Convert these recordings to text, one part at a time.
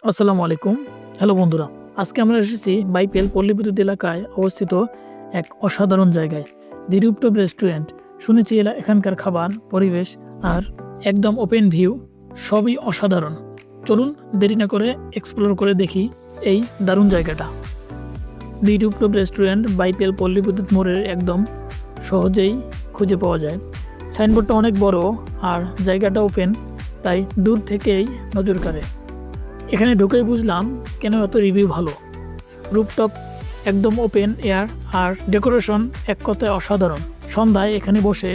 আসসালামু আলাইকুম। হ্যালো বন্ধুরা, আজকে আমরা এসেছি বাইপেল পল্লী বিদ্যুৎ এলাকায় অবস্থিত এক অসাধারণ জায়গায়, দি রুপটপ রেস্টুরেন্ট। শুনেছি এখানকার খাবার, পরিবেশ আর একদম ওপেন ভিউ সবই অসাধারণ। চলুন দেরি না করে এক্সপ্লোর করে দেখি এই দারুণ জায়গাটা। দি রুপটপ রেস্টুরেন্ট বাইপেল পল্লী বিদ্যুৎ মোড়ের একদম সহজেই খুঁজে পাওয়া যায়। সাইনবোর্ডটা অনেক বড় আর জায়গাটা ওপেন, তাই দূর থেকেই নজর কাড়ে। এখানে ঢুকেই বুঝলাম কেন এত রিভিউ ভালো। রুপটপ, একদম ওপেন এয়ার আর ডেকোরেশন এক কথায় অসাধারণ। সন্ধ্যায় এখানে বসে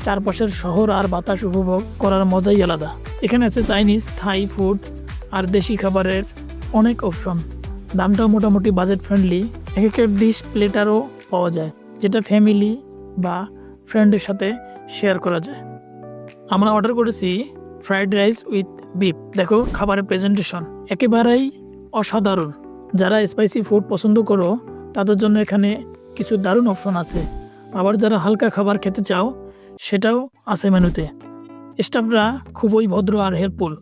চারপাশের শহর আর বাতাস উপভোগ করার মজাই আলাদা। এখানে আছে চাইনিজ, থাই ফুড আর দেশি খাবারের অনেক অপশন। দামটাও মোটামুটি বাজেট ফ্রেন্ডলি। এক একটা ডিশ প্লেটারও পাওয়া যায়, যেটা ফ্যামিলি বা ফ্রেন্ডের সাথে শেয়ার করা যায়। আমরা অর্ডার করেছি ফ্রাইড রাইস উইথ বিফ। দেখো খাবারের প্রেজেন্টেশন একেবারেই অসাধারণ। যারা স্পাইসি ফুড পছন্দ করো তাদের জন্য এখানে কিছু দারুণ অপশন আছে। আবার যারা হালকা খাবার খেতে চাও সেটাও আছে মেনুতে। স্টাফরা খুবই ভদ্র আর হেল্পফুল।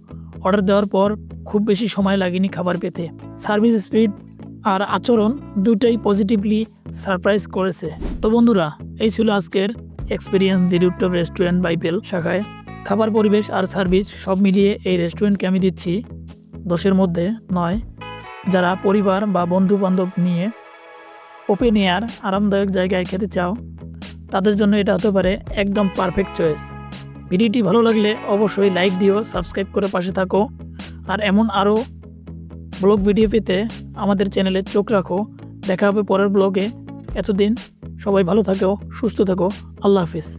অর্ডার দেওয়ার পর খুব বেশি সময় লাগেনি খাবার পেতে। সার্ভিস স্পিড আর আচরণ দুটাই পজিটিভলি সারপ্রাইজ করেছে। তো বন্ধুরা, এই ছিল আজকের এক্সপিরিয়েন্স দি রুপটপ রেস্টুরেন্ট বাইপেল শাখায়। খাবার, পরিবেশ আর সার্ভিস সব মিলিয়ে এই রেস্টুরেন্টকে আমি দিচ্ছি 10-এর মধ্যে 9। যারা পরিবার বা বন্ধু বান্ধব নিয়ে ওপেন এয়ার আরামদায়ক জায়গায় খেতে চাও তাদের জন্য এটা হতে পারে একদম পারফেক্ট চয়েস। ভিডিওটি ভালো লাগলে অবশ্যই লাইক দিও, সাবস্ক্রাইব করে পাশে থাকো। আর এমন আরও ব্লগ ভিডিও পেতে আমাদের চ্যানেলে চোখ রাখো। দেখা হবে পরের ব্লগে। এতদিন সবাই ভালো থাকো, সুস্থ থাকো। আল্লাহ হাফিজ।